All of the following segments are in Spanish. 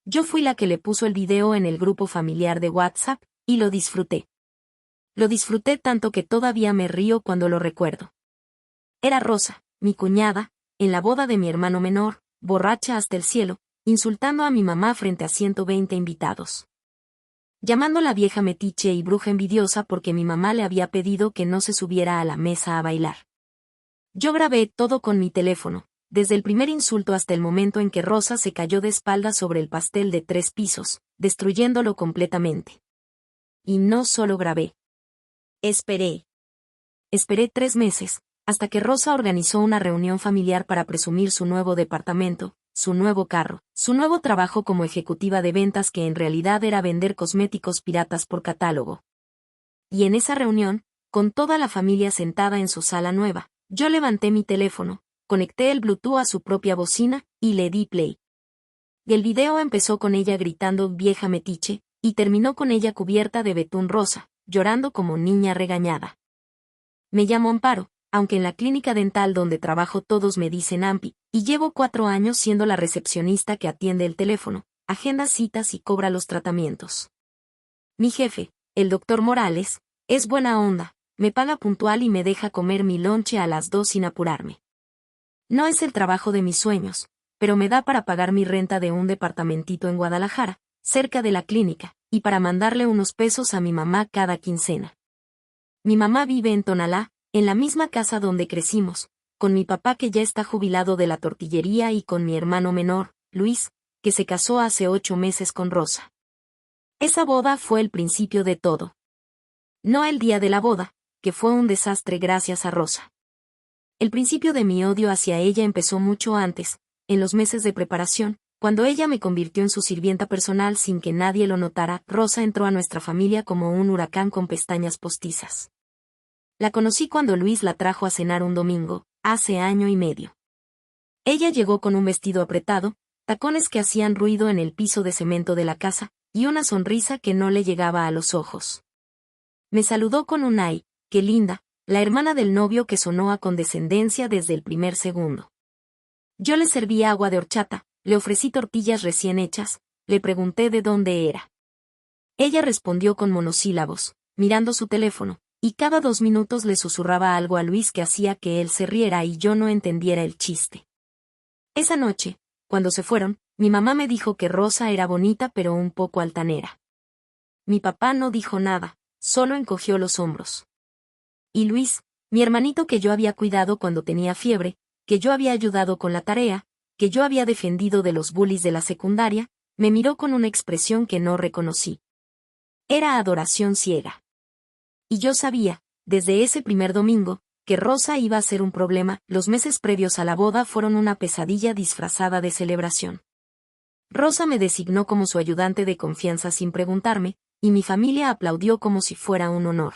Yo fui la que le puso el video en el grupo familiar de WhatsApp, y lo disfruté. Lo disfruté tanto que todavía me río cuando lo recuerdo. Era Rosa, mi cuñada, en la boda de mi hermano menor, borracha hasta el cielo, insultando a mi mamá frente a 120 invitados. Llamando a la vieja metiche y bruja envidiosa porque mi mamá le había pedido que no se subiera a la mesa a bailar. Yo grabé todo con mi teléfono, desde el primer insulto hasta el momento en que Rosa se cayó de espaldas sobre el pastel de 3 pisos, destruyéndolo completamente. Y no solo grabé. Esperé. Esperé 3 meses, hasta que Rosa organizó una reunión familiar para presumir su nuevo departamento, su nuevo carro, su nuevo trabajo como ejecutiva de ventas que en realidad era vender cosméticos piratas por catálogo. Y en esa reunión, con toda la familia sentada en su sala nueva, yo levanté mi teléfono, conecté el Bluetooth a su propia bocina, y le di play. Y el video empezó con ella gritando vieja metiche, y terminó con ella cubierta de betún rosa, llorando como niña regañada. Me llamo Amparo, aunque en la clínica dental donde trabajo todos me dicen Ampi, y llevo 4 años siendo la recepcionista que atiende el teléfono, agenda citas y cobra los tratamientos. Mi jefe, el doctor Morales, es buena onda, me paga puntual y me deja comer mi lonche a las 2 sin apurarme. No es el trabajo de mis sueños, pero me da para pagar mi renta de un departamentito en Guadalajara, cerca de la clínica, y para mandarle unos pesos a mi mamá cada quincena. Mi mamá vive en Tonalá, en la misma casa donde crecimos, con mi papá que ya está jubilado de la tortillería y con mi hermano menor, Luis, que se casó hace 8 meses con Rosa. Esa boda fue el principio de todo. No el día de la boda, que fue un desastre gracias a Rosa. El principio de mi odio hacia ella empezó mucho antes, en los meses de preparación, cuando ella me convirtió en su sirvienta personal sin que nadie lo notara. Rosa entró a nuestra familia como un huracán con pestañas postizas. La conocí cuando Luis la trajo a cenar un domingo, hace 1 año y medio. Ella llegó con un vestido apretado, tacones que hacían ruido en el piso de cemento de la casa, y una sonrisa que no le llegaba a los ojos. Me saludó con un "ay, qué linda", la hermana del novio que sonó a condescendencia desde el primer segundo. Yo le serví agua de horchata, le ofrecí tortillas recién hechas, le pregunté de dónde era. Ella respondió con monosílabos, mirando su teléfono, y cada 2 minutos le susurraba algo a Luis que hacía que él se riera y yo no entendiera el chiste. Esa noche, cuando se fueron, mi mamá me dijo que Rosa era bonita pero un poco altanera. Mi papá no dijo nada, solo encogió los hombros. Y Luis, mi hermanito que yo había cuidado cuando tenía fiebre, que yo había ayudado con la tarea, que yo había defendido de los bullies de la secundaria, me miró con una expresión que no reconocí. Era adoración ciega. Y yo sabía, desde ese primer domingo, que Rosa iba a ser un problema. Los meses previos a la boda fueron una pesadilla disfrazada de celebración. Rosa me designó como su ayudante de confianza sin preguntarme, y mi familia aplaudió como si fuera un honor.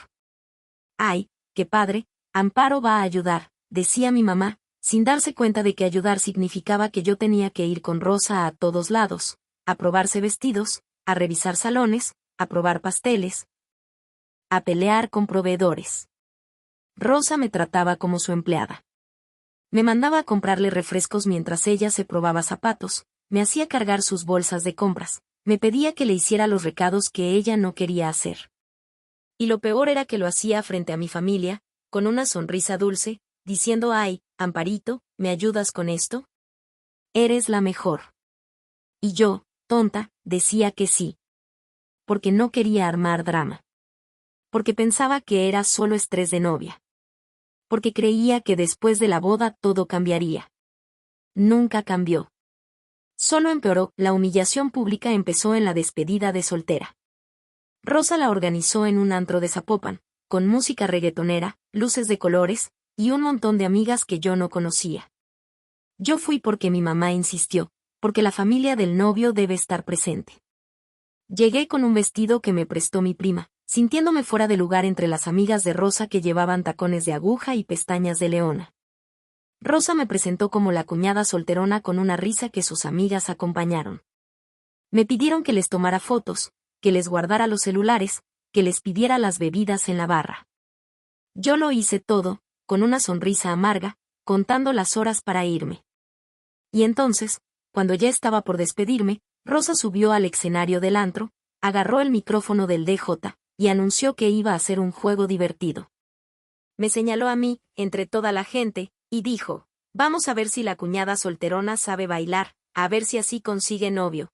«Ay, qué padre, Amparo va a ayudar», decía mi mamá, sin darse cuenta de que ayudar significaba que yo tenía que ir con Rosa a todos lados, a probarse vestidos, a revisar salones, a probar pasteles, a pelear con proveedores. Rosa me trataba como su empleada. Me mandaba a comprarle refrescos mientras ella se probaba zapatos, me hacía cargar sus bolsas de compras, me pedía que le hiciera los recados que ella no quería hacer. Y lo peor era que lo hacía frente a mi familia, con una sonrisa dulce, diciendo «ay, Amparito, ¿me ayudas con esto? Eres la mejor». Y yo, tonta, decía que sí. Porque no quería armar drama. Porque pensaba que era solo estrés de novia. Porque creía que después de la boda todo cambiaría. Nunca cambió. Solo empeoró. La humillación pública empezó en la despedida de soltera. Rosa la organizó en un antro de Zapopan, con música reggaetonera, luces de colores, y un montón de amigas que yo no conocía. Yo fui porque mi mamá insistió, porque la familia del novio debe estar presente. Llegué con un vestido que me prestó mi prima, sintiéndome fuera de lugar entre las amigas de Rosa que llevaban tacones de aguja y pestañas de leona. Rosa me presentó como la cuñada solterona con una risa que sus amigas acompañaron. Me pidieron que les tomara fotos, que les guardara los celulares, que les pidiera las bebidas en la barra. Yo lo hice todo, con una sonrisa amarga, contando las horas para irme. Y entonces, cuando ya estaba por despedirme, Rosa subió al escenario del antro, agarró el micrófono del DJ, y anunció que iba a hacer un juego divertido. Me señaló a mí, entre toda la gente, y dijo, vamos a ver si la cuñada solterona sabe bailar, a ver si así consigue novio.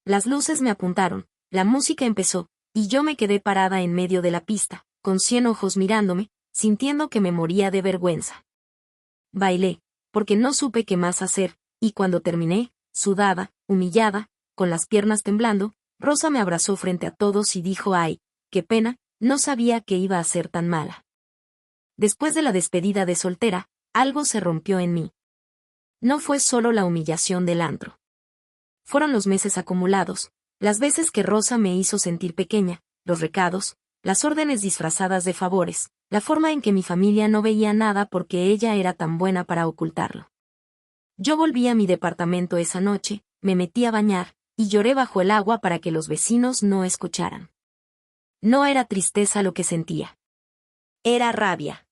Las luces me apuntaron, la música empezó, y yo me quedé parada en medio de la pista, con 100 ojos mirándome, sintiendo que me moría de vergüenza. Bailé, porque no supe qué más hacer, y cuando terminé, sudada, humillada, con las piernas temblando, Rosa me abrazó frente a todos y dijo ay, qué pena, no sabía que iba a ser tan mala. Después de la despedida de soltera, algo se rompió en mí. No fue solo la humillación del antro. Fueron los meses acumulados, las veces que Rosa me hizo sentir pequeña, los recados, las órdenes disfrazadas de favores, la forma en que mi familia no veía nada porque ella era tan buena para ocultarlo. Yo volví a mi departamento esa noche, me metí a bañar, y lloré bajo el agua para que los vecinos no escucharan. No era tristeza lo que sentía. Era rabia.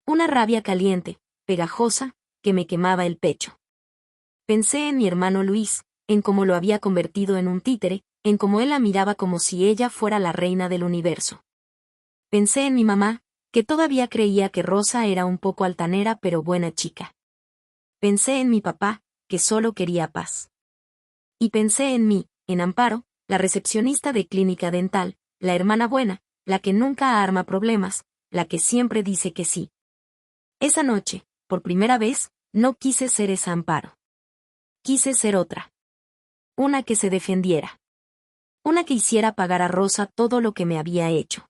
Una rabia caliente, pegajosa, que me quemaba el pecho. Pensé en mi hermano Luis, en cómo lo había convertido en un títere, en cómo él la miraba como si ella fuera la reina del universo. Pensé en mi mamá, que todavía creía que Rosa era un poco altanera pero buena chica. Pensé en mi papá, que solo quería paz. Y pensé en mí, en Amparo, la recepcionista de clínica dental, la hermana buena, la que nunca arma problemas, la que siempre dice que sí. Esa noche, por primera vez, no quise ser esa Amparo. Quise ser otra. Una que se defendiera. Una que hiciera pagar a Rosa todo lo que me había hecho.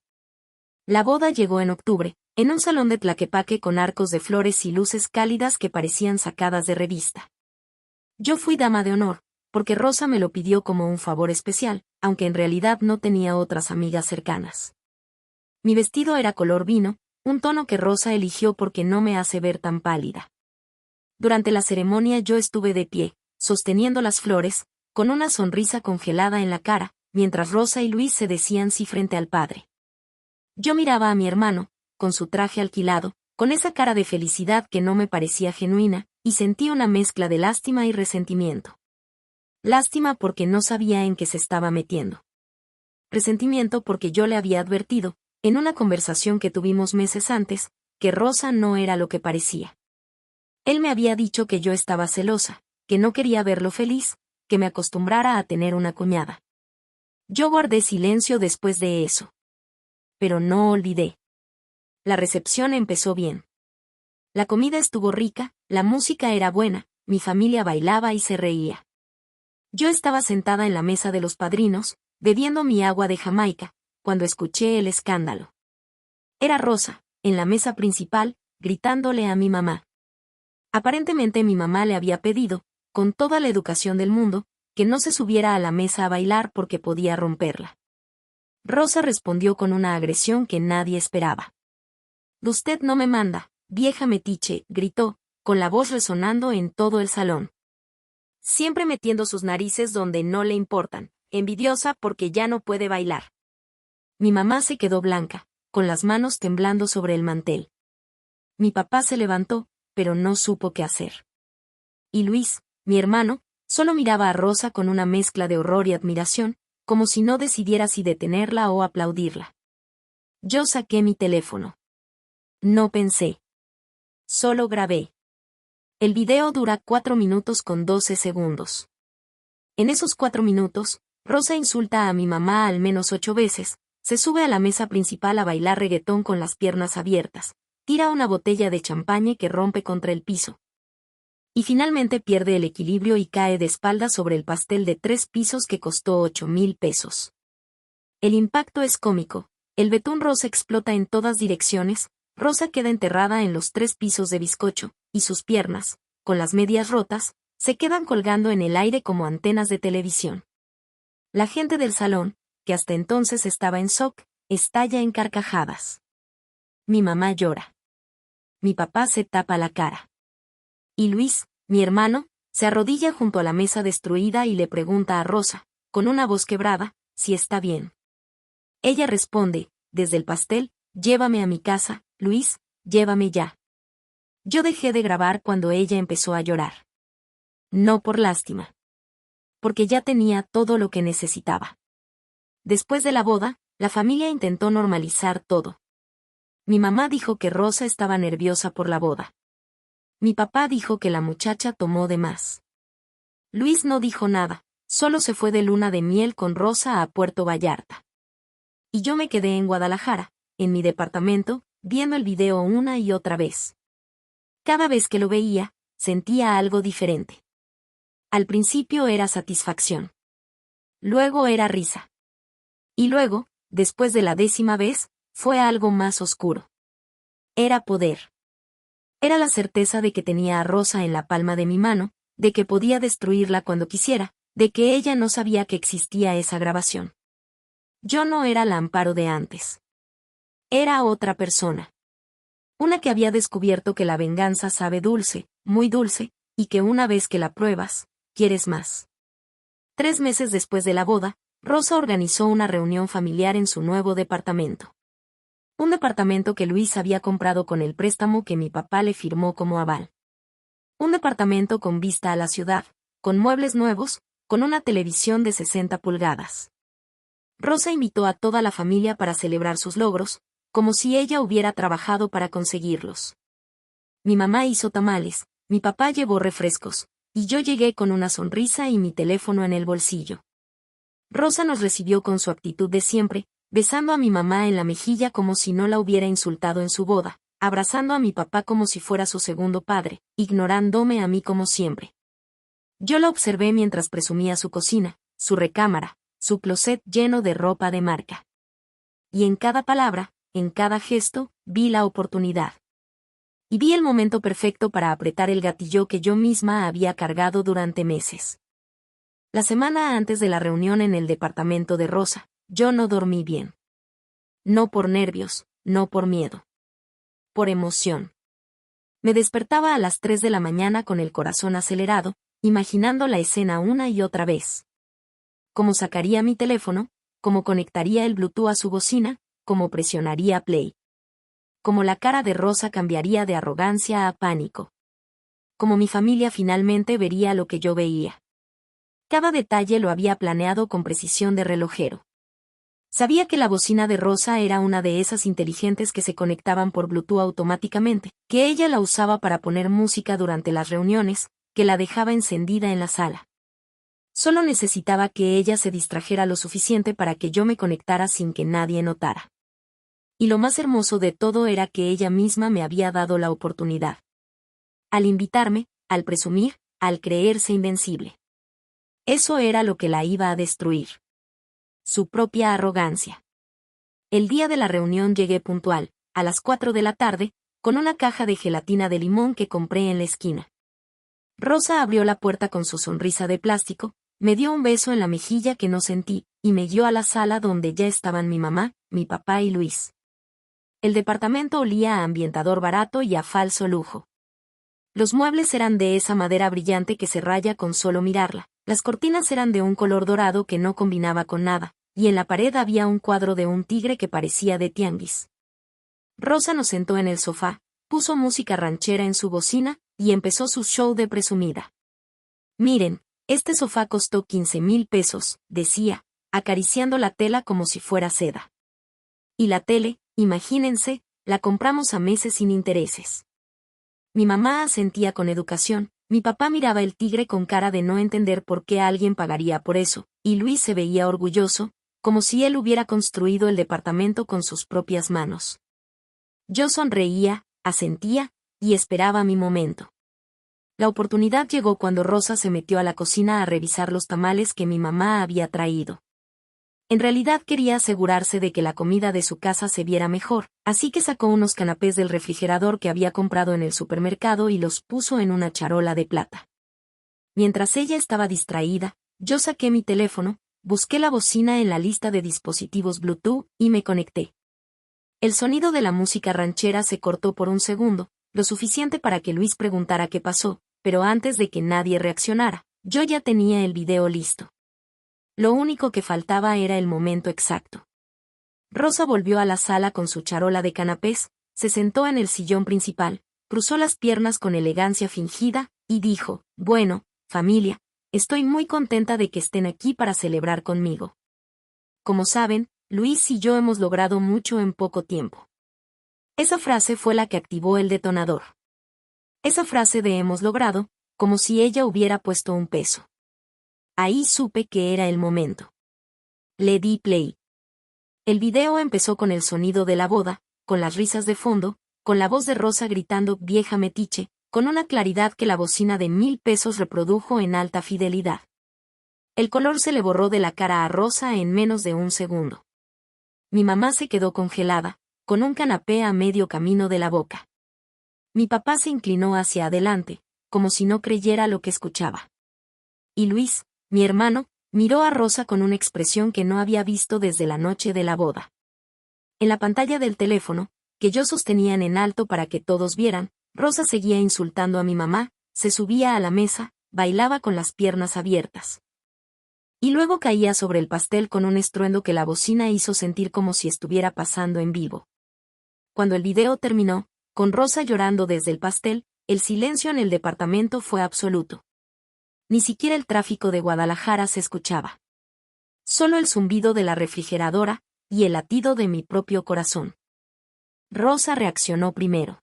La boda llegó en octubre, en un salón de Tlaquepaque con arcos de flores y luces cálidas que parecían sacadas de revista. Yo fui dama de honor, porque Rosa me lo pidió como un favor especial, aunque en realidad no tenía otras amigas cercanas. Mi vestido era color vino, un tono que Rosa eligió porque no me hace ver tan pálida. Durante la ceremonia yo estuve de pie, sosteniendo las flores, con una sonrisa congelada en la cara, mientras Rosa y Luis se decían sí frente al padre. Yo miraba a mi hermano, con su traje alquilado, con esa cara de felicidad que no me parecía genuina, y sentí una mezcla de lástima y resentimiento. Lástima porque no sabía en qué se estaba metiendo. Resentimiento porque yo le había advertido, en una conversación que tuvimos meses antes, que Rosa no era lo que parecía. Él me había dicho que yo estaba celosa, que no quería verlo feliz, que me acostumbrara a tener una cuñada. Yo guardé silencio después de eso. Pero no olvidé. La recepción empezó bien. La comida estuvo rica, la música era buena, mi familia bailaba y se reía. Yo estaba sentada en la mesa de los padrinos, bebiendo mi agua de Jamaica, cuando escuché el escándalo. Era Rosa, en la mesa principal, gritándole a mi mamá. Aparentemente mi mamá le había pedido, con toda la educación del mundo, que no se subiera a la mesa a bailar porque podía romperla. Rosa respondió con una agresión que nadie esperaba. «Usted no me manda, vieja metiche», gritó, con la voz resonando en todo el salón. Siempre metiendo sus narices donde no le importan, envidiosa porque ya no puede bailar. Mi mamá se quedó blanca, con las manos temblando sobre el mantel. Mi papá se levantó, pero no supo qué hacer. Y Luis, mi hermano, solo miraba a Rosa con una mezcla de horror y admiración, como si no decidiera si detenerla o aplaudirla. Yo saqué mi teléfono. No pensé. Solo grabé. El video dura 4 minutos con 12 segundos. En esos 4 minutos, Rosa insulta a mi mamá al menos 8 veces, se sube a la mesa principal a bailar reggaetón con las piernas abiertas, tira una botella de champaña que rompe contra el piso. Y finalmente pierde el equilibrio y cae de espaldas sobre el pastel de 3 pisos que costó 8,000 pesos. El impacto es cómico, el betún rosa explota en todas direcciones, Rosa queda enterrada en los 3 pisos de bizcocho, y sus piernas, con las medias rotas, se quedan colgando en el aire como antenas de televisión. La gente del salón, que hasta entonces estaba en shock, estalla en carcajadas. Mi mamá llora. Mi papá se tapa la cara. Y Luis, mi hermano, se arrodilla junto a la mesa destruida y le pregunta a Rosa, con una voz quebrada, si está bien. Ella responde, desde el pastel, llévame a mi casa, Luis, llévame ya. Yo dejé de grabar cuando ella empezó a llorar. No por lástima. porque ya tenía todo lo que necesitaba. Después de la boda, la familia intentó normalizar todo. Mi mamá dijo que Rosa estaba nerviosa por la boda. Mi papá dijo que la muchacha tomó de más. Luis no dijo nada, solo se fue de luna de miel con Rosa a Puerto Vallarta. Y yo me quedé en Guadalajara, en mi departamento, viendo el video una y otra vez. Cada vez que lo veía, sentía algo diferente. Al principio era satisfacción. Luego era risa. Y luego, después de la 10ª vez, fue algo más oscuro. Era poder. Era la certeza de que tenía a Rosa en la palma de mi mano, de que podía destruirla cuando quisiera, de que ella no sabía que existía esa grabación. Yo no era la Amparo de antes. Era otra persona. Una que había descubierto que la venganza sabe dulce, muy dulce, y que una vez que la pruebas, quieres más. 3 meses después de la boda, Rosa organizó una reunión familiar en su nuevo departamento. Un departamento que Luis había comprado con el préstamo que mi papá le firmó como aval. Un departamento con vista a la ciudad, con muebles nuevos, con una televisión de 60 pulgadas. Rosa invitó a toda la familia para celebrar sus logros, como si ella hubiera trabajado para conseguirlos. Mi mamá hizo tamales, mi papá llevó refrescos, y yo llegué con una sonrisa y mi teléfono en el bolsillo. Rosa nos recibió con su actitud de siempre, besando a mi mamá en la mejilla como si no la hubiera insultado en su boda, abrazando a mi papá como si fuera su segundo padre, ignorándome a mí como siempre. Yo la observé mientras presumía su cocina, su recámara, su closet lleno de ropa de marca. Y en cada palabra, en cada gesto, vi la oportunidad. Y vi el momento perfecto para apretar el gatillo que yo misma había cargado durante meses. La semana antes de la reunión en el departamento de Rosa, yo no dormí bien. No por nervios, no por miedo. Por emoción. Me despertaba a las 3 de la mañana con el corazón acelerado, imaginando la escena una y otra vez. Cómo sacaría mi teléfono, cómo conectaría el Bluetooth a su bocina, cómo presionaría play. Cómo la cara de Rosa cambiaría de arrogancia a pánico. Cómo mi familia finalmente vería lo que yo veía. Cada detalle lo había planeado con precisión de relojero. Sabía que la bocina de Rosa era una de esas inteligentes que se conectaban por Bluetooth automáticamente, que ella la usaba para poner música durante las reuniones, que la dejaba encendida en la sala. Solo necesitaba que ella se distrajera lo suficiente para que yo me conectara sin que nadie notara. Y lo más hermoso de todo era que ella misma me había dado la oportunidad. Al invitarme, al presumir, al creerse invencible. Eso era lo que la iba a destruir. Su propia arrogancia. El día de la reunión llegué puntual, a las 4 de la tarde, con una caja de gelatina de limón que compré en la esquina. Rosa abrió la puerta con su sonrisa de plástico, me dio un beso en la mejilla que no sentí, y me guió a la sala donde ya estaban mi mamá, mi papá y Luis. El departamento olía a ambientador barato y a falso lujo. Los muebles eran de esa madera brillante que se raya con solo mirarla. Las cortinas eran de un color dorado que no combinaba con nada, y en la pared había un cuadro de un tigre que parecía de tianguis. Rosa nos sentó en el sofá, puso música ranchera en su bocina, y empezó su show de presumida. Miren, este sofá costó 15,000 pesos, decía, acariciando la tela como si fuera seda. Y la tele, imagínense, la compramos a meses sin intereses. Mi mamá asentía con educación. Mi papá miraba el tigre con cara de no entender por qué alguien pagaría por eso, y Luis se veía orgulloso, como si él hubiera construido el departamento con sus propias manos. Yo sonreía, asentía, y esperaba mi momento. La oportunidad llegó cuando Rosa se metió a la cocina a revisar los tamales que mi mamá había traído. En realidad quería asegurarse de que la comida de su casa se viera mejor, así que sacó unos canapés del refrigerador que había comprado en el supermercado y los puso en una charola de plata. Mientras ella estaba distraída, yo saqué mi teléfono, busqué la bocina en la lista de dispositivos Bluetooth y me conecté. El sonido de la música ranchera se cortó por un segundo, lo suficiente para que Luis preguntara qué pasó, pero antes de que nadie reaccionara, yo ya tenía el video listo. Lo único que faltaba era el momento exacto. Rosa volvió a la sala con su charola de canapés, se sentó en el sillón principal, cruzó las piernas con elegancia fingida, y dijo, bueno, familia, estoy muy contenta de que estén aquí para celebrar conmigo. Como saben, Luis y yo hemos logrado mucho en poco tiempo. Esa frase fue la que activó el detonador. Esa frase de hemos logrado, como si ella hubiera puesto un peso. Ahí supe que era el momento. Le di play. El video empezó con el sonido de la boda, con las risas de fondo, con la voz de Rosa gritando vieja metiche, con una claridad que la bocina de 1000 pesos reprodujo en alta fidelidad. El color se le borró de la cara a Rosa en menos de un segundo. Mi mamá se quedó congelada, con un canapé a medio camino de la boca. Mi papá se inclinó hacia adelante, como si no creyera lo que escuchaba. Y Luis, mi hermano, miró a Rosa con una expresión que no había visto desde la noche de la boda. En la pantalla del teléfono, que yo sostenía en alto para que todos vieran, Rosa seguía insultando a mi mamá, se subía a la mesa, bailaba con las piernas abiertas. Y luego caía sobre el pastel con un estruendo que la bocina hizo sentir como si estuviera pasando en vivo. Cuando el video terminó, con Rosa llorando desde el pastel, el silencio en el departamento fue absoluto. Ni siquiera el tráfico de Guadalajara se escuchaba. Solo el zumbido de la refrigeradora y el latido de mi propio corazón. Rosa reaccionó primero.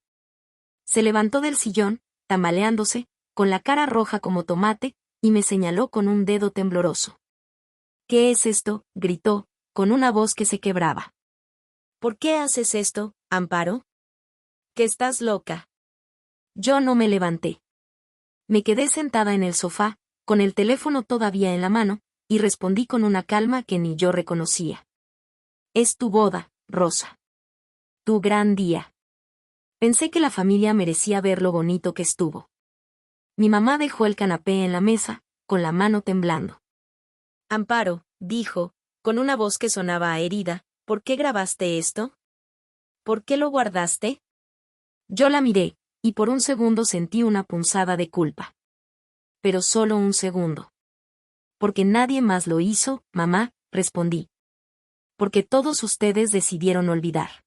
Se levantó del sillón, tambaleándose, con la cara roja como tomate, y me señaló con un dedo tembloroso. ¿Qué es esto?, gritó, con una voz que se quebraba. ¿Por qué haces esto, Amparo? ¿Que estás loca? Yo no me levanté. Me quedé sentada en el sofá, con el teléfono todavía en la mano, y respondí con una calma que ni yo reconocía. Es tu boda, Rosa. Tu gran día. Pensé que la familia merecía ver lo bonito que estuvo. Mi mamá dejó el canapé en la mesa, con la mano temblando. Amparo, dijo, con una voz que sonaba herida, ¿por qué grabaste esto? ¿Por qué lo guardaste? Yo la miré, y por un segundo sentí una punzada de culpa. Pero solo un segundo. Porque nadie más lo hizo, mamá, respondí. Porque todos ustedes decidieron olvidar.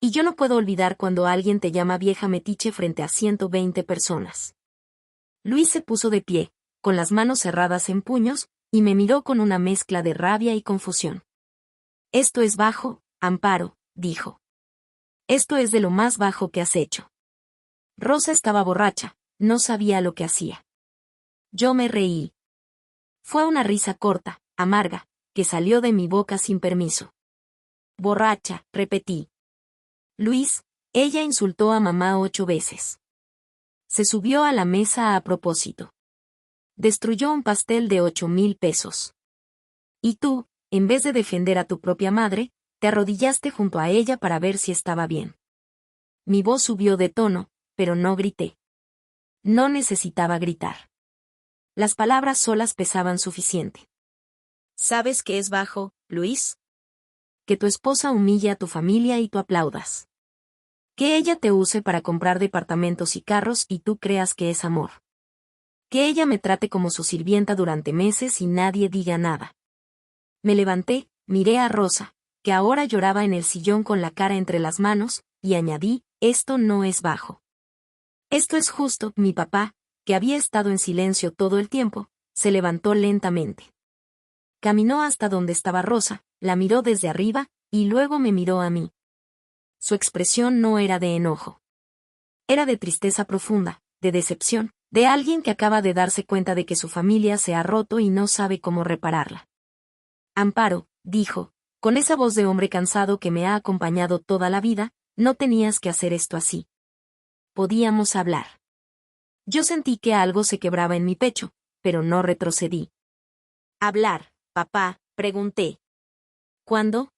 Y yo no puedo olvidar cuando alguien te llama vieja metiche frente a 120 personas. Luis se puso de pie, con las manos cerradas en puños, y me miró con una mezcla de rabia y confusión. Esto es bajo, Amparo, dijo. Esto es de lo más bajo que has hecho. Rosa estaba borracha, no sabía lo que hacía. Yo me reí. Fue una risa corta, amarga, que salió de mi boca sin permiso. Borracha, repetí. Luis, ella insultó a mamá 8 veces. Se subió a la mesa a propósito. Destruyó un pastel de 8,000 pesos. Y tú, en vez de defender a tu propia madre, te arrodillaste junto a ella para ver si estaba bien. Mi voz subió de tono, pero no grité. No necesitaba gritar. Las palabras solas pesaban suficiente. ¿Sabes qué es bajo, Luis? Que tu esposa humille a tu familia y tú aplaudas. Que ella te use para comprar departamentos y carros y tú creas que es amor. Que ella me trate como su sirvienta durante meses y nadie diga nada. Me levanté, miré a Rosa, que ahora lloraba en el sillón con la cara entre las manos, y añadí, esto no es bajo. Esto es justo. Mi papá, que había estado en silencio todo el tiempo, se levantó lentamente. Caminó hasta donde estaba Rosa, la miró desde arriba, y luego me miró a mí. Su expresión no era de enojo. Era de tristeza profunda, de decepción, de alguien que acaba de darse cuenta de que su familia se ha roto y no sabe cómo repararla. Amparo, dijo, con esa voz de hombre cansado que me ha acompañado toda la vida, no tenías que hacer esto así. Podíamos hablar. Yo sentí que algo se quebraba en mi pecho, pero no retrocedí. ¿Hablar, papá?, pregunté. ¿Cuándo?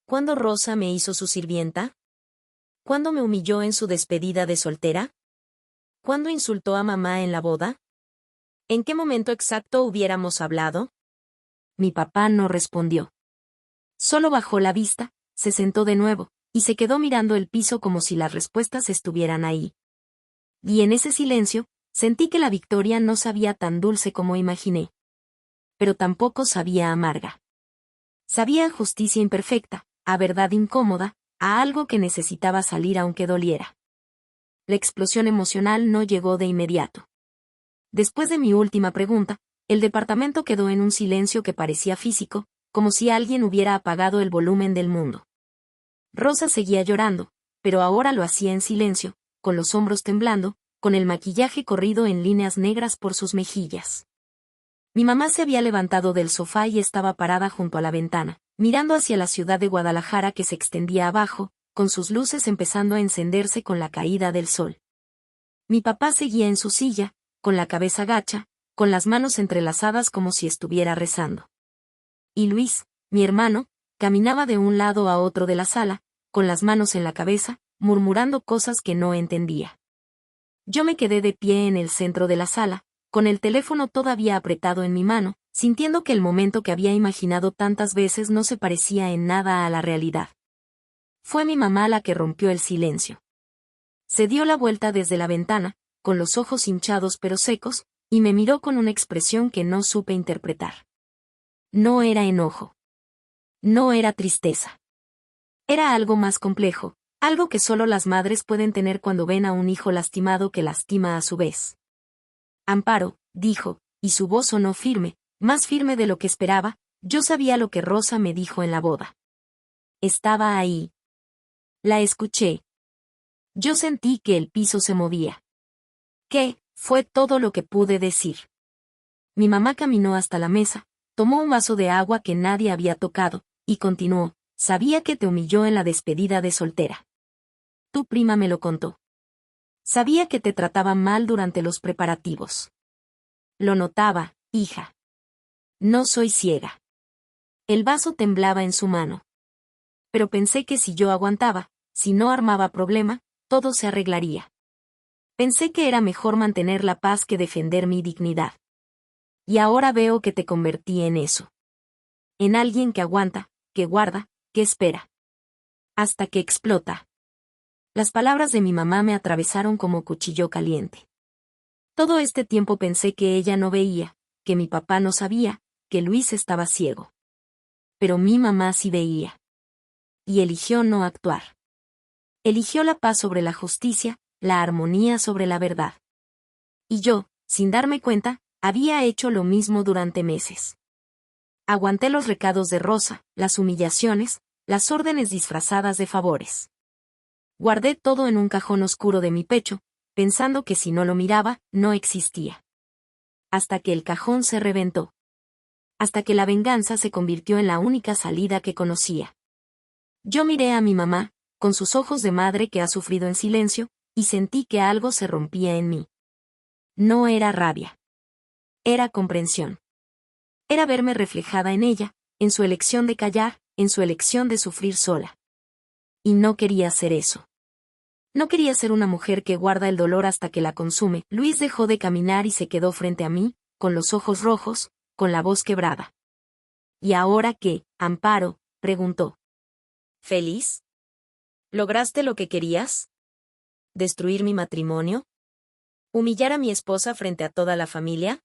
¿Cuándo Rosa me hizo su sirvienta? ¿Cuándo me humilló en su despedida de soltera? ¿Cuándo insultó a mamá en la boda? ¿En qué momento exacto hubiéramos hablado? Mi papá no respondió. Solo bajó la vista, se sentó de nuevo, y se quedó mirando el piso como si las respuestas estuvieran ahí. Y en ese silencio, sentí que la victoria no sabía tan dulce como imaginé. Pero tampoco sabía amarga. Sabía a justicia imperfecta, a verdad incómoda, a algo que necesitaba salir aunque doliera. La explosión emocional no llegó de inmediato. Después de mi última pregunta, el departamento quedó en un silencio que parecía físico, como si alguien hubiera apagado el volumen del mundo. Rosa seguía llorando, pero ahora lo hacía en silencio, con los hombros temblando, con el maquillaje corrido en líneas negras por sus mejillas. Mi mamá se había levantado del sofá y estaba parada junto a la ventana, mirando hacia la ciudad de Guadalajara que se extendía abajo, con sus luces empezando a encenderse con la caída del sol. Mi papá seguía en su silla, con la cabeza gacha, con las manos entrelazadas como si estuviera rezando. Y Luis, mi hermano, caminaba de un lado a otro de la sala, con las manos en la cabeza, murmurando cosas que no entendía. Yo me quedé de pie en el centro de la sala, con el teléfono todavía apretado en mi mano, sintiendo que el momento que había imaginado tantas veces no se parecía en nada a la realidad. Fue mi mamá la que rompió el silencio. Se dio la vuelta desde la ventana, con los ojos hinchados pero secos, y me miró con una expresión que no supe interpretar. No era enojo. No era tristeza. Era algo más complejo, algo que solo las madres pueden tener cuando ven a un hijo lastimado que lastima a su vez. Amparo, dijo, y su voz sonó firme, más firme de lo que esperaba. Yo sabía lo que Rosa me dijo en la boda. Estaba ahí. La escuché. Yo sentí que el piso se movía. ¿Qué? Fue todo lo que pude decir. Mi mamá caminó hasta la mesa, tomó un vaso de agua que nadie había tocado, y continuó, sabía que te humilló en la despedida de soltera. Tu prima me lo contó. Sabía que te trataba mal durante los preparativos. Lo notaba, hija. No soy ciega. El vaso temblaba en su mano. Pero pensé que si yo aguantaba, si no armaba problema, todo se arreglaría. Pensé que era mejor mantener la paz que defender mi dignidad. Y ahora veo que te convertí en eso. En alguien que aguanta, que guarda, que espera. Hasta que explota. Las palabras de mi mamá me atravesaron como cuchillo caliente. Todo este tiempo pensé que ella no veía, que mi papá no sabía, que Luis estaba ciego. Pero mi mamá sí veía. Y eligió no actuar. Eligió la paz sobre la justicia, la armonía sobre la verdad. Y yo, sin darme cuenta, había hecho lo mismo durante meses. Aguanté los recados de Rosa, las humillaciones, las órdenes disfrazadas de favores. Guardé todo en un cajón oscuro de mi pecho, pensando que si no lo miraba, no existía. Hasta que el cajón se reventó. Hasta que la venganza se convirtió en la única salida que conocía. Yo miré a mi mamá, con sus ojos de madre que ha sufrido en silencio, y sentí que algo se rompía en mí. No era rabia. Era comprensión. Era verme reflejada en ella, en su elección de callar, en su elección de sufrir sola. Y no quería ser eso. No quería ser una mujer que guarda el dolor hasta que la consume. Luis dejó de caminar y se quedó frente a mí, con los ojos rojos, con la voz quebrada. ¿Y ahora qué, Amparo?, preguntó. ¿Feliz? ¿Lograste lo que querías? ¿Destruir mi matrimonio? ¿Humillar a mi esposa frente a toda la familia?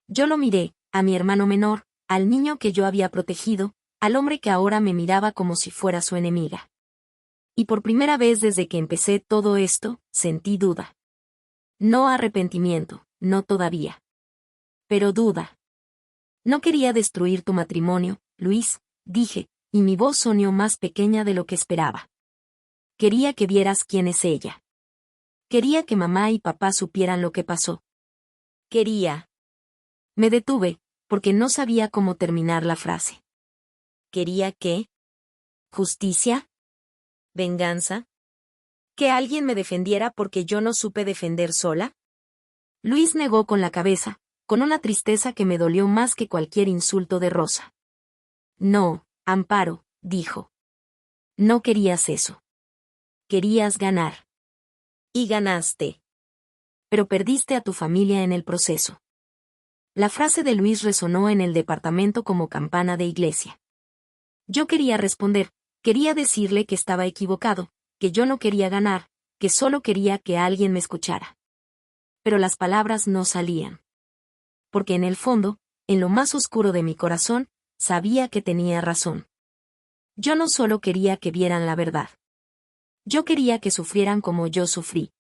Yo lo miré, a mi hermano menor, al niño que yo había protegido, al hombre que ahora me miraba como si fuera su enemiga. Y por primera vez desde que empecé todo esto, sentí duda. No arrepentimiento, no todavía. Pero duda. No quería destruir tu matrimonio, Luis, dije, y mi voz sonó más pequeña de lo que esperaba. Quería que vieras quién es ella. Quería que mamá y papá supieran lo que pasó. Quería. Me detuve, porque no sabía cómo terminar la frase. ¿Quería qué? ¿Justicia? ¿Venganza? ¿Que alguien me defendiera porque yo no supe defender sola? Luis negó con la cabeza, con una tristeza que me dolió más que cualquier insulto de Rosa. No, Amparo, dijo. No querías eso. Querías ganar. Y ganaste. Pero perdiste a tu familia en el proceso. La frase de Luis resonó en el departamento como campana de iglesia. Yo quería responder, quería decirle que estaba equivocado, que yo no quería ganar, que solo quería que alguien me escuchara. Pero las palabras no salían. Porque en el fondo, en lo más oscuro de mi corazón, sabía que tenía razón. Yo no solo quería que vieran la verdad. Yo quería que sufrieran como yo sufrí.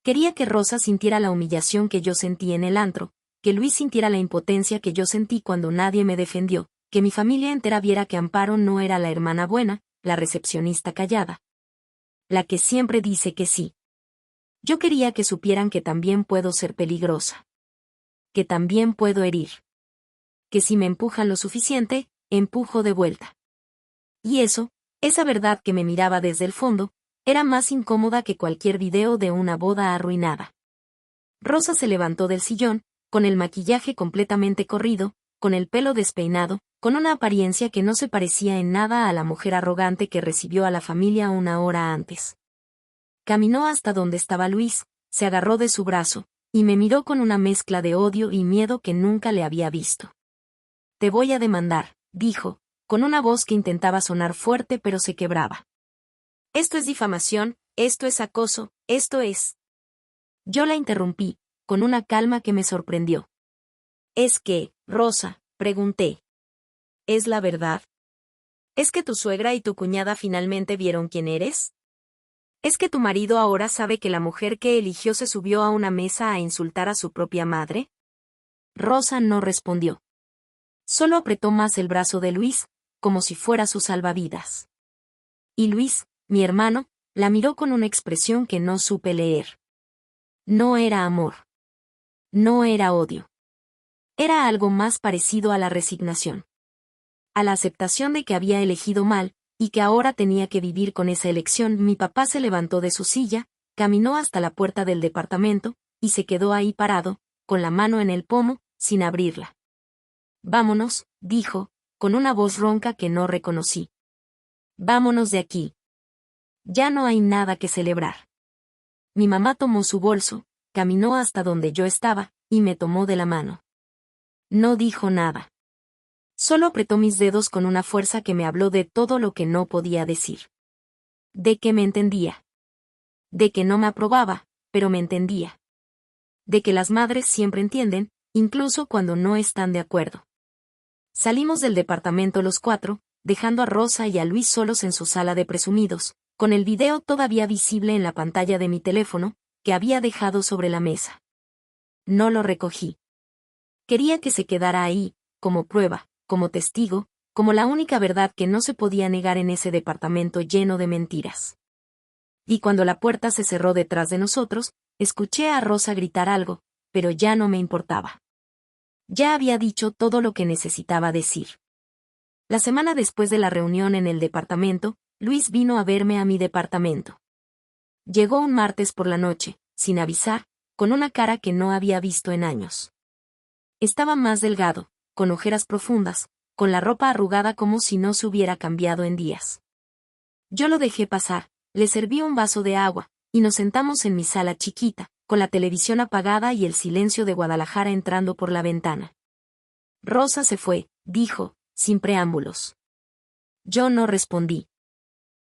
Quería que Rosa sintiera la humillación que yo sentí en el antro, que Luis sintiera la impotencia que yo sentí cuando nadie me defendió, que mi familia entera viera que Amparo no era la hermana buena, la recepcionista callada, la que siempre dice que sí. Yo quería que supieran que también puedo ser peligrosa, que también puedo herir, que si me empujan lo suficiente, empujo de vuelta. Y eso, esa verdad que me miraba desde el fondo, era más incómoda que cualquier video de una boda arruinada. Rosa se levantó del sillón, con el maquillaje completamente corrido, con el pelo despeinado, con una apariencia que no se parecía en nada a la mujer arrogante que recibió a la familia una hora antes. Caminó hasta donde estaba Luis, se agarró de su brazo, y me miró con una mezcla de odio y miedo que nunca le había visto. «Te voy a demandar», dijo, con una voz que intentaba sonar fuerte pero se quebraba. «Esto es difamación, esto es acoso, esto es...». Yo la interrumpí, con una calma que me sorprendió. «¿Es que, Rosa?», pregunté. «¿Es la verdad? ¿Es que tu suegra y tu cuñada finalmente vieron quién eres? ¿Es que tu marido ahora sabe que la mujer que eligió se subió a una mesa a insultar a su propia madre?» Rosa no respondió. Solo apretó más el brazo de Luis, como si fuera su salvavidas. Y Luis, mi hermano, la miró con una expresión que no supe leer. No era amor. No era odio. Era algo más parecido a la resignación. A la aceptación de que había elegido mal, y que ahora tenía que vivir con esa elección. Mi papá se levantó de su silla, caminó hasta la puerta del departamento, y se quedó ahí parado, con la mano en el pomo, sin abrirla. «Vámonos», dijo, con una voz ronca que no reconocí. «Vámonos de aquí. Ya no hay nada que celebrar». Mi mamá tomó su bolso, caminó hasta donde yo estaba, y me tomó de la mano. No dijo nada. Solo apretó mis dedos con una fuerza que me habló de todo lo que no podía decir. De que me entendía. De que no me aprobaba, pero me entendía. De que las madres siempre entienden, incluso cuando no están de acuerdo. Salimos del departamento los cuatro, dejando a Rosa y a Luis solos en su sala de presumidos, con el video todavía visible en la pantalla de mi teléfono, que había dejado sobre la mesa. No lo recogí. Quería que se quedara ahí, como prueba, como testigo, como la única verdad que no se podía negar en ese departamento lleno de mentiras. Y cuando la puerta se cerró detrás de nosotros, escuché a Rosa gritar algo, pero ya no me importaba. Ya había dicho todo lo que necesitaba decir. La semana después de la reunión en el departamento, Luis vino a verme a mi departamento. Llegó un martes por la noche, sin avisar, con una cara que no había visto en años. Estaba más delgado, con ojeras profundas, con la ropa arrugada como si no se hubiera cambiado en días. Yo lo dejé pasar, le serví un vaso de agua, y nos sentamos en mi sala chiquita, con la televisión apagada y el silencio de Guadalajara entrando por la ventana. Rosa se fue, dijo, sin preámbulos. Yo no respondí.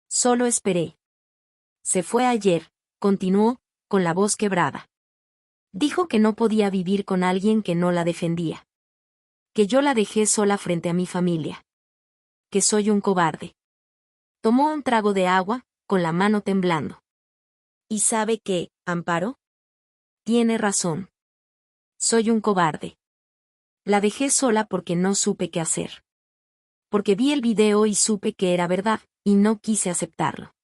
Solo esperé. Se fue ayer, continuó, con la voz quebrada. Dijo que no podía vivir con alguien que no la defendía. Que yo la dejé sola frente a mi familia. Que soy un cobarde. Tomó un trago de agua, con la mano temblando. ¿Y sabe qué, Amparo? Tiene razón. Soy un cobarde. La dejé sola porque no supe qué hacer. Porque vi el video y supe que era verdad, y no quise aceptarlo.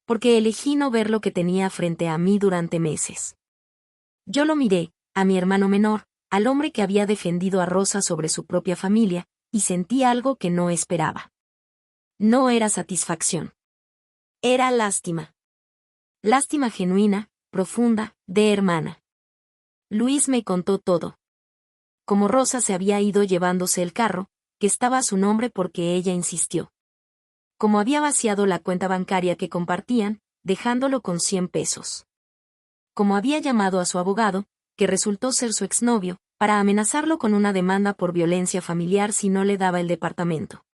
Porque elegí no ver lo que tenía frente a mí durante meses. Yo lo miré, a mi hermano menor, al hombre que había defendido a Rosa sobre su propia familia, y sentí algo que no esperaba. No era satisfacción. Era lástima. Lástima genuina, profunda, de hermana. Luis me contó todo. Como Rosa se había ido llevándose el carro, que estaba a su nombre porque ella insistió. Como había vaciado la cuenta bancaria que compartían, dejándolo con 100 pesos. Como había llamado a su abogado, que resultó ser su exnovio, para amenazarlo con una demanda por violencia familiar si no le daba el departamento.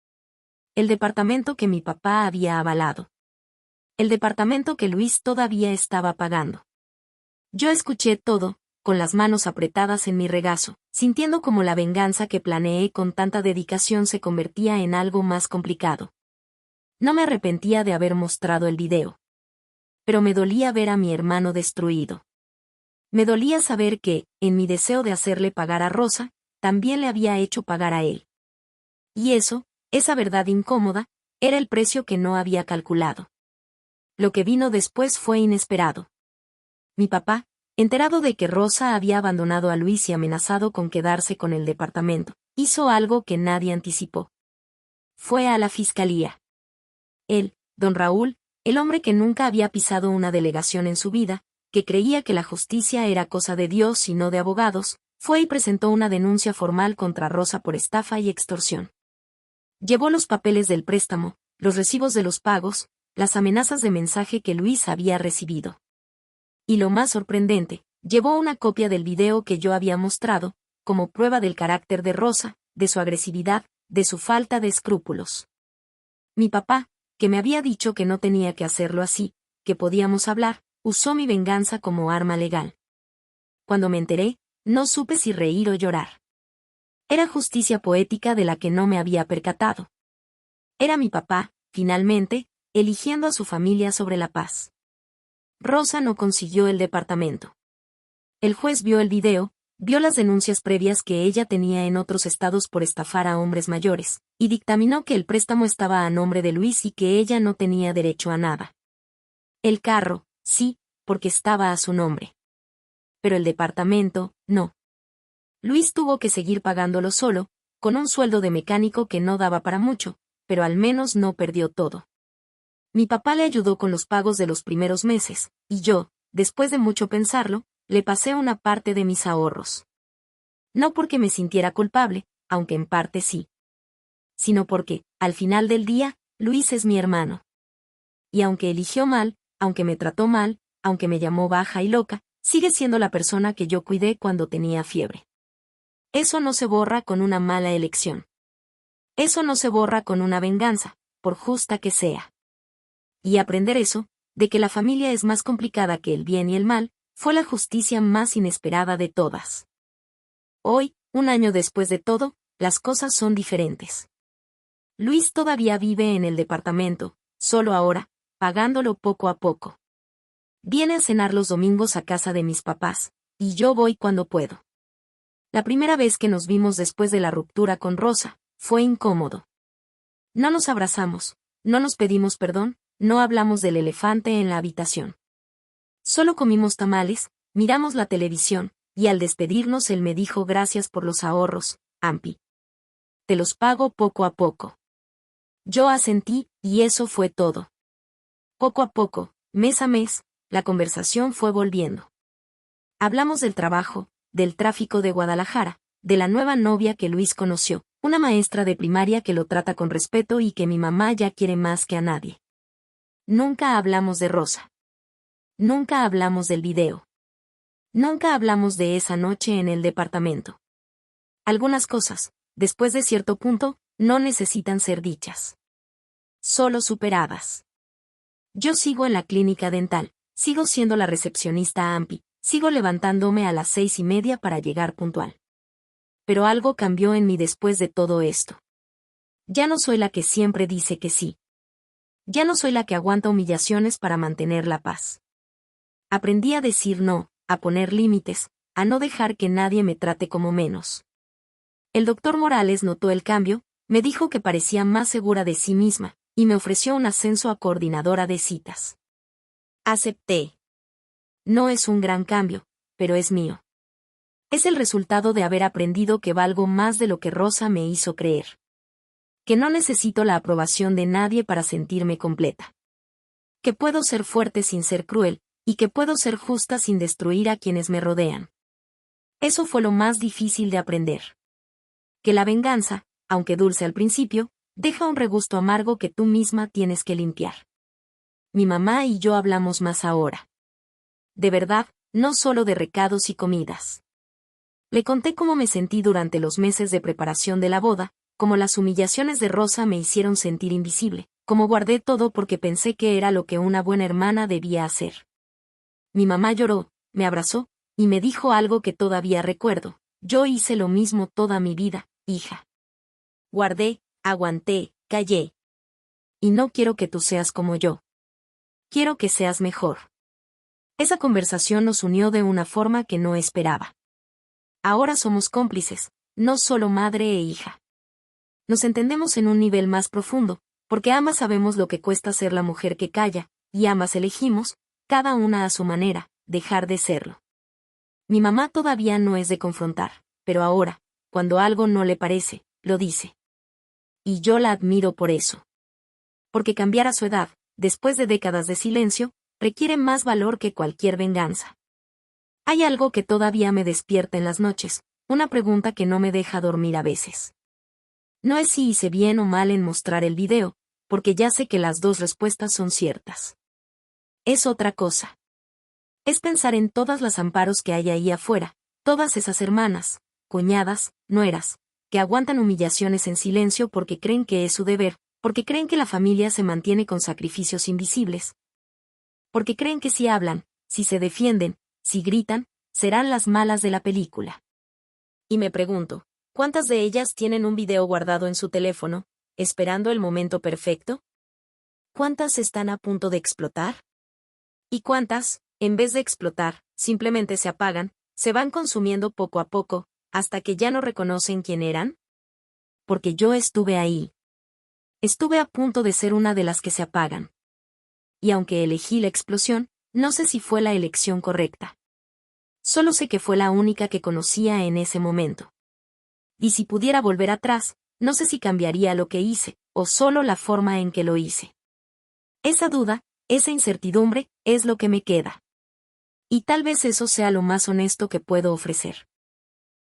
El departamento que mi papá había avalado. El departamento que Luis todavía estaba pagando. Yo escuché todo, con las manos apretadas en mi regazo, sintiendo como la venganza que planeé con tanta dedicación se convertía en algo más complicado. No me arrepentía de haber mostrado el video. Pero me dolía ver a mi hermano destruido. Me dolía saber que, en mi deseo de hacerle pagar a Rosa, también le había hecho pagar a él. Y eso, esa verdad incómoda, era el precio que no había calculado. Lo que vino después fue inesperado. Mi papá, enterado de que Rosa había abandonado a Luis y amenazado con quedarse con el departamento, hizo algo que nadie anticipó. Fue a la fiscalía. Él, don Raúl, el hombre que nunca había pisado una delegación en su vida, que creía que la justicia era cosa de Dios y no de abogados, fue y presentó una denuncia formal contra Rosa por estafa y extorsión. Llevó los papeles del préstamo, los recibos de los pagos, las amenazas de mensaje que Luis había recibido. Y lo más sorprendente, llevó una copia del video que yo había mostrado, como prueba del carácter de Rosa, de su agresividad, de su falta de escrúpulos. Mi papá, que me había dicho que no tenía que hacerlo así, que podíamos hablar, usó mi venganza como arma legal. Cuando me enteré, no supe si reír o llorar. Era justicia poética de la que no me había percatado. Era mi papá, finalmente, eligiendo a su familia sobre la paz. Rosa no consiguió el departamento. El juez vio el video, vio las denuncias previas que ella tenía en otros estados por estafar a hombres mayores, y dictaminó que el préstamo estaba a nombre de Luis y que ella no tenía derecho a nada. El carro, sí, porque estaba a su nombre. Pero el departamento, no. Luis tuvo que seguir pagándolo solo, con un sueldo de mecánico que no daba para mucho, pero al menos no perdió todo. Mi papá le ayudó con los pagos de los primeros meses, y yo, después de mucho pensarlo, le pasé una parte de mis ahorros. No porque me sintiera culpable, aunque en parte sí. Sino porque, al final del día, Luis es mi hermano. Y aunque eligió mal, aunque me trató mal, aunque me llamó baja y loca, sigue siendo la persona que yo cuidé cuando tenía fiebre. Eso no se borra con una mala elección. Eso no se borra con una venganza, por justa que sea. Y aprender eso, de que la familia es más complicada que el bien y el mal, fue la justicia más inesperada de todas. Hoy, un año después de todo, las cosas son diferentes. Luis todavía vive en el departamento, solo ahora, pagándolo poco a poco. Viene a cenar los domingos a casa de mis papás, y yo voy cuando puedo. La primera vez que nos vimos después de la ruptura con Rosa, fue incómodo. No nos abrazamos, no nos pedimos perdón, no hablamos del elefante en la habitación. Solo comimos tamales, miramos la televisión, y al despedirnos él me dijo gracias por los ahorros, Ampi. Te los pago poco a poco. Yo asentí, y eso fue todo. Poco a poco, mes a mes, la conversación fue volviendo. Hablamos del trabajo, del tráfico de Guadalajara, de la nueva novia que Luis conoció, una maestra de primaria que lo trata con respeto y que mi mamá ya quiere más que a nadie. Nunca hablamos de Rosa. Nunca hablamos del video. Nunca hablamos de esa noche en el departamento. Algunas cosas, después de cierto punto, no necesitan ser dichas. Solo superadas. Yo sigo en la clínica dental, sigo siendo la recepcionista AMPI, sigo levantándome a las 6:30 para llegar puntual. Pero algo cambió en mí después de todo esto. Ya no soy la que siempre dice que sí. Ya no soy la que aguanta humillaciones para mantener la paz. Aprendí a decir no, a poner límites, a no dejar que nadie me trate como menos. El doctor Morales notó el cambio, me dijo que parecía más segura de sí misma, y me ofreció un ascenso a coordinadora de citas. Acepté. No es un gran cambio, pero es mío. Es el resultado de haber aprendido que valgo más de lo que Rosa me hizo creer. Que no necesito la aprobación de nadie para sentirme completa. Que puedo ser fuerte sin ser cruel, y que puedo ser justa sin destruir a quienes me rodean. Eso fue lo más difícil de aprender. Que la venganza, aunque dulce al principio, deja un regusto amargo que tú misma tienes que limpiar. Mi mamá y yo hablamos más ahora. De verdad, no solo de recados y comidas. Le conté cómo me sentí durante los meses de preparación de la boda, cómo las humillaciones de Rosa me hicieron sentir invisible, cómo guardé todo porque pensé que era lo que una buena hermana debía hacer. Mi mamá lloró, me abrazó, y me dijo algo que todavía recuerdo: yo hice lo mismo toda mi vida, hija. Guardé, aguanté, callé. Y no quiero que tú seas como yo. Quiero que seas mejor. Esa conversación nos unió de una forma que no esperaba. Ahora somos cómplices, no solo madre e hija. Nos entendemos en un nivel más profundo, porque ambas sabemos lo que cuesta ser la mujer que calla, y ambas elegimos, cada una a su manera, dejar de serlo. Mi mamá todavía no es de confrontar, pero ahora, cuando algo no le parece, lo dice. Y yo la admiro por eso. Porque cambiar a su edad, después de décadas de silencio, requiere más valor que cualquier venganza. Hay algo que todavía me despierta en las noches, una pregunta que no me deja dormir a veces. No es si hice bien o mal en mostrar el video, porque ya sé que las dos respuestas son ciertas. Es otra cosa. Es pensar en todas las amparos que hay ahí afuera, todas esas hermanas, cuñadas, nueras, que aguantan humillaciones en silencio porque creen que es su deber, porque creen que la familia se mantiene con sacrificios invisibles. Porque creen que si hablan, si se defienden, si gritan, serán las malas de la película. Y me pregunto, ¿cuántas de ellas tienen un video guardado en su teléfono, esperando el momento perfecto? ¿Cuántas están a punto de explotar? ¿Y cuántas, en vez de explotar, simplemente se apagan, se van consumiendo poco a poco, hasta que ya no reconocen quién eran? Porque yo estuve ahí. Estuve a punto de ser una de las que se apagan. Y aunque elegí la explosión, no sé si fue la elección correcta. Solo sé que fue la única que conocía en ese momento. Y si pudiera volver atrás, no sé si cambiaría lo que hice, o solo la forma en que lo hice. Esa duda, esa incertidumbre, es lo que me queda. Y tal vez eso sea lo más honesto que puedo ofrecer.